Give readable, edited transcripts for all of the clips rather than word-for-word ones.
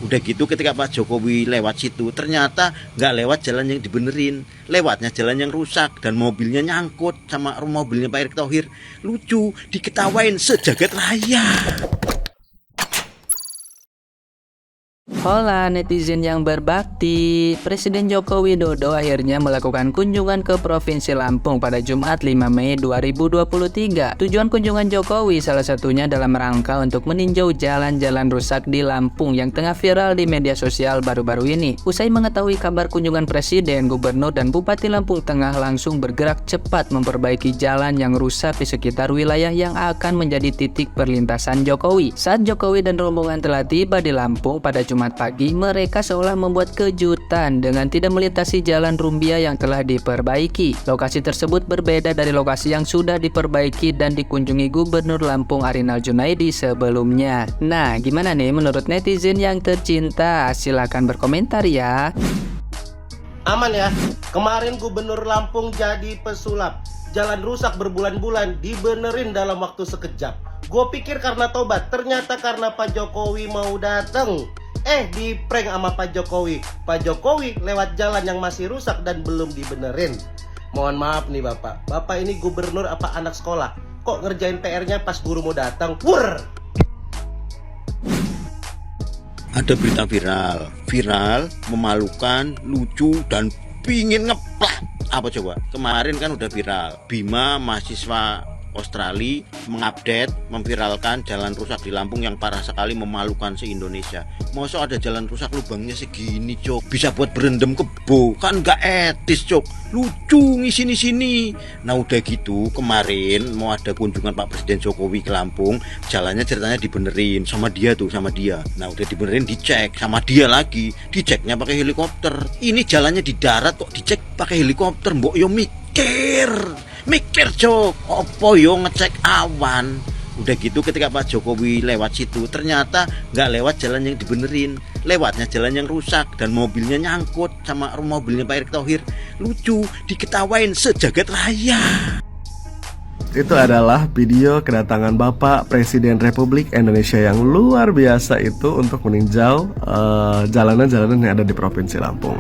Udah gitu ketika Pak Jokowi lewat situ, ternyata nggak lewat jalan yang dibenerin, lewatnya jalan yang rusak dan mobilnya nyangkut sama mobilnya Pak Erick Thohir. Lucu, diketawain sejagat raya. Hola netizen yang berbakti, Presiden Joko Widodo akhirnya melakukan kunjungan ke Provinsi Lampung pada Jumat 5 Mei 2023. Tujuan kunjungan Jokowi salah satunya dalam rangka untuk meninjau jalan-jalan rusak di Lampung yang tengah viral di media sosial baru-baru ini. Usai mengetahui kabar kunjungan Presiden, Gubernur dan Bupati Lampung Tengah langsung bergerak cepat memperbaiki jalan yang rusak di sekitar wilayah yang akan menjadi titik perlintasan Jokowi. Saat Jokowi dan rombongan telah tiba di Lampung pada Jumat pagi, mereka seolah membuat kejutan dengan tidak melintasi jalan Rumbia yang telah diperbaiki. Lokasi tersebut berbeda dari lokasi yang sudah diperbaiki dan dikunjungi Gubernur Lampung Arinal Junaidi sebelumnya. Nah, gimana nih menurut netizen yang tercinta? Silahkan berkomentar ya. Aman ya, kemarin Gubernur Lampung jadi pesulap. Jalan rusak berbulan-bulan dibenerin dalam waktu sekejap. Gue pikir karena tobat, ternyata karena Pak Jokowi mau dateng. Di prank sama Pak Jokowi. Pak Jokowi lewat jalan yang masih rusak dan belum dibenerin. Mohon maaf nih Bapak. Bapak ini gubernur apa anak sekolah? Kok ngerjain PR-nya pas guru mau datang? Wur! Ada berita viral, memalukan, lucu, dan pingin ngeplak. Apa coba? Kemarin kan udah viral, Bima mahasiswa Australia mengupdate, memviralkan jalan rusak di Lampung yang parah sekali, memalukan se-Indonesia. Masa ada jalan rusak lubangnya segini, Cok? Bisa buat berendam kebo, kan nggak etis, Cok. Lucu ngisi sini. Nah udah gitu, kemarin mau ada kunjungan Pak Presiden Jokowi ke Lampung, jalannya ceritanya dibenerin sama dia. Nah udah dibenerin, dicek sama dia lagi, diceknya pakai helikopter. Ini jalannya di darat kok dicek pakai helikopter, mbok yo mikir Cok, opo yo ngecek awan. Udah gitu ketika Pak Jokowi lewat situ, ternyata nggak lewat jalan yang dibenerin, lewatnya jalan yang rusak dan mobilnya nyangkut sama mobilnya Pak Erick Thohir. Lucu, diketawain sejagat raya. Itu adalah video kedatangan Bapak Presiden Republik Indonesia yang luar biasa itu untuk meninjau jalanan-jalanan yang ada di Provinsi Lampung.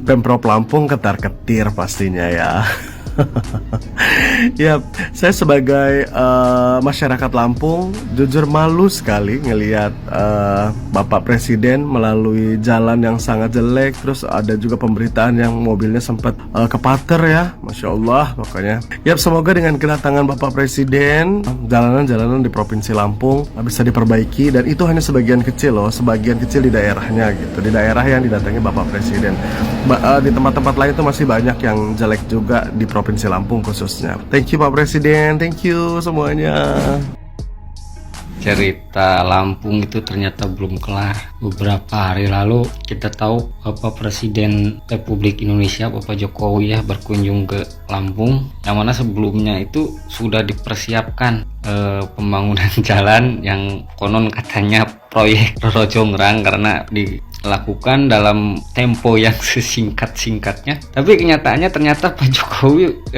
Pemprov Lampung ketar-ketir pastinya ya. Ya, saya sebagai masyarakat Lampung jujur malu sekali ngelihat Bapak Presiden melalui jalan yang sangat jelek. Terus ada juga pemberitaan yang mobilnya sempat kepater ya, Masya Allah pokoknya. Ya, semoga dengan kedatangan Bapak Presiden jalanan-jalanan di Provinsi Lampung bisa diperbaiki. Dan itu hanya sebagian kecil loh, sebagian kecil di daerahnya gitu, di daerah yang didatangi Bapak Presiden. Di tempat-tempat lain itu masih banyak yang jelek juga di Provinsi Lampung khususnya. Thank you Pak Presiden, thank you semuanya. Cerita Lampung itu ternyata belum kelar. Beberapa hari lalu kita tahu Bapak Presiden Republik Indonesia Bapak Jokowi ya berkunjung ke Lampung, yang mana sebelumnya itu sudah dipersiapkan pembangunan jalan yang konon katanya proyek Roro Jonggrang karena dilakukan dalam tempo yang sesingkat-singkatnya. Tapi kenyataannya ternyata Pak Jokowi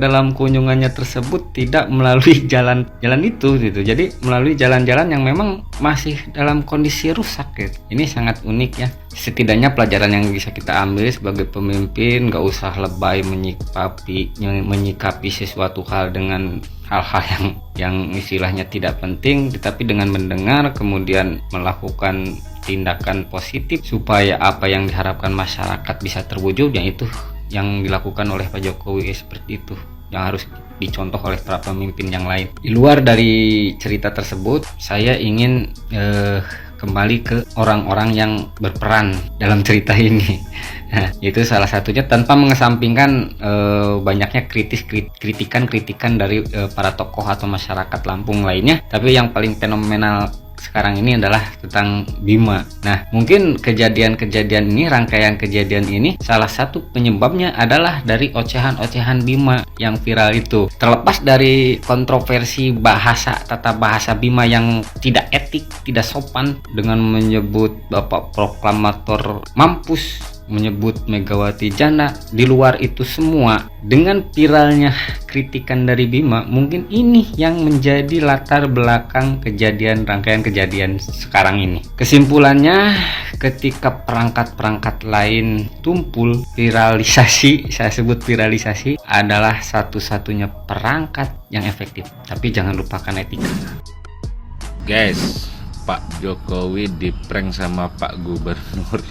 dalam kunjungannya tersebut tidak melalui jalan itu gitu. Jadi melalui jalan-jalan yang memang masih dalam kondisi rusak gitu. Ini sangat unik ya. Setidaknya pelajaran yang bisa kita ambil sebagai pemimpin, gak usah lebay menyikapi sesuatu hal dengan hal-hal yang istilahnya tidak penting, tetapi dengan mendengar kemudian melakukan tindakan positif supaya apa yang diharapkan masyarakat bisa terwujud, yang itu yang dilakukan oleh Pak Jokowi seperti itu yang harus dicontoh oleh para pemimpin yang lain. Di luar dari cerita tersebut, saya ingin kembali ke orang-orang yang berperan dalam cerita ini. Nah, itu salah satunya tanpa mengesampingkan banyaknya kritikan dari para tokoh atau masyarakat Lampung lainnya, tapi yang paling fenomenal sekarang ini adalah tentang Bima. Nah, mungkin kejadian-kejadian ini, rangkaian kejadian ini, salah satu penyebabnya adalah dari ocehan-ocehan Bima yang viral itu. Terlepas dari kontroversi tata bahasa Bima yang tidak etik, tidak sopan dengan menyebut Bapak Proklamator mampus menyebut Megawati janda. Di luar itu semua, dengan viralnya kritikan dari Bima, mungkin ini yang menjadi latar belakang rangkaian kejadian sekarang ini. Kesimpulannya, ketika perangkat-perangkat lain tumpul, viralisasi, saya sebut viralisasi, adalah satu-satunya perangkat yang efektif. Tapi jangan lupakan etika. Guys, Pak Jokowi diprank sama Pak Gubernur.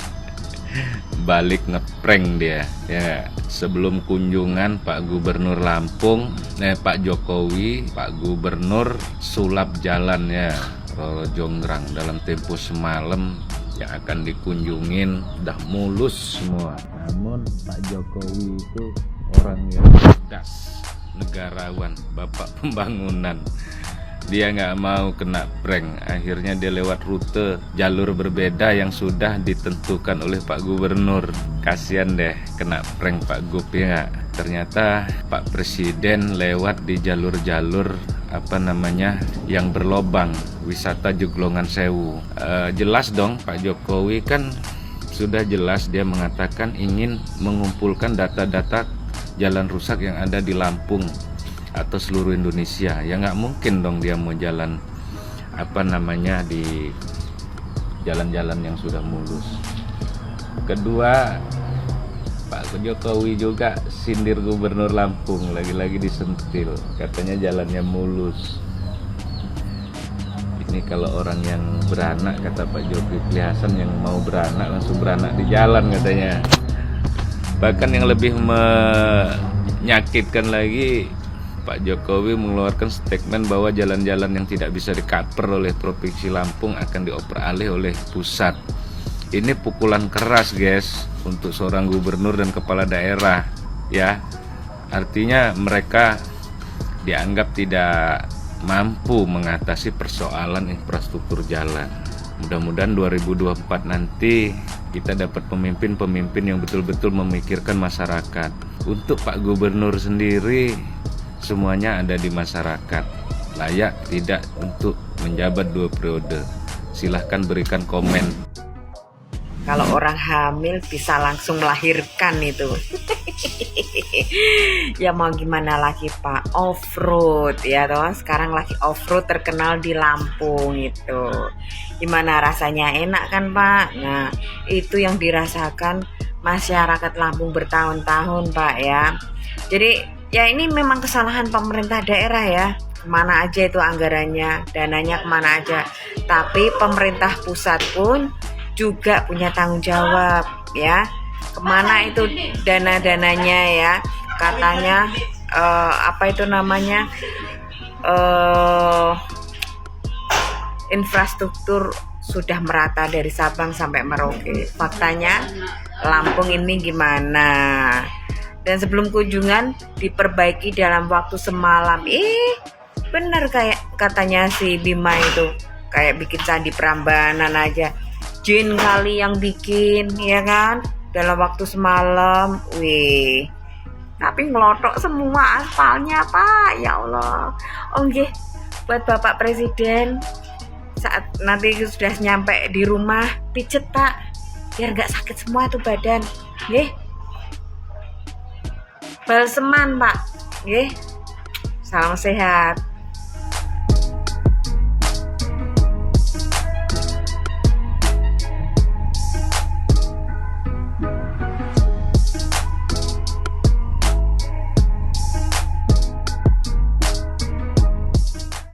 Balik ngeprank dia ya. Sebelum kunjungan Pak Gubernur Lampung, Pak Jokowi, Pak Gubernur sulap jalan ya, Roro Jonggrang dalam tempo semalam yang akan dikunjungin udah mulus semua. Namun Pak Jokowi itu orang yang cerdas, negarawan, bapak pembangunan. Dia nggak mau kena prank, akhirnya dia lewat rute jalur berbeda yang sudah ditentukan oleh Pak Gubernur. Kasian deh kena prank Pak Gub ya. Ternyata Pak Presiden lewat di jalur-jalur yang berlobang, wisata Juglongan Sewu. Jelas dong, Pak Jokowi kan sudah jelas dia mengatakan ingin mengumpulkan data-data jalan rusak yang ada di Lampung atau seluruh Indonesia. Ya nggak mungkin dong dia mau jalan di jalan-jalan yang sudah mulus. Kedua, Pak Jokowi juga sindir Gubernur Lampung, lagi-lagi disentil, katanya jalannya mulus. Ini kalau orang yang beranak, kata Pak Zulkifli Hasan, yang mau beranak langsung beranak di jalan katanya. Bahkan yang lebih menyakitkan lagi, Pak Jokowi mengeluarkan statement bahwa jalan-jalan yang tidak bisa di-cover oleh Provinsi Lampung akan dioper alih oleh pusat. Ini pukulan keras guys untuk seorang gubernur dan kepala daerah ya. Artinya mereka dianggap tidak mampu mengatasi persoalan infrastruktur jalan. Mudah-mudahan 2024 nanti kita dapat pemimpin-pemimpin yang betul-betul memikirkan masyarakat. Untuk Pak Gubernur sendiri, semuanya ada di masyarakat, layak tidak untuk menjabat 2 periode. Silahkan berikan komen. Kalau orang hamil bisa langsung melahirkan itu. Ya mau gimana lagi Pak, off-road ya toh. Sekarang lagi off-road terkenal di Lampung itu. Gimana rasanya, enak kan Pak? Nah itu yang dirasakan masyarakat Lampung bertahun-tahun Pak ya. Jadi ya ini memang kesalahan pemerintah daerah ya. Kemana aja itu anggarannya, dananya kemana aja. Tapi pemerintah pusat pun juga punya tanggung jawab ya. Kemana itu dana-dananya ya. Katanya infrastruktur sudah merata dari Sabang sampai Merauke. Faktanya Lampung ini gimana? Dan sebelum kunjungan diperbaiki dalam waktu semalam. Bener kayak katanya si Bima itu, kayak bikin candi Prambanan aja. Jin kali yang bikin, ya kan? Dalam waktu semalam. Wih. Tapi ngelotok semua aspalnya, Pak. Ya Allah. Nggih, buat Bapak Presiden, saat nanti sudah nyampe di rumah, pijet, Pak. Biar gak sakit semua tuh badan. Nggih. Balseman Pak, nggih. Salam sehat.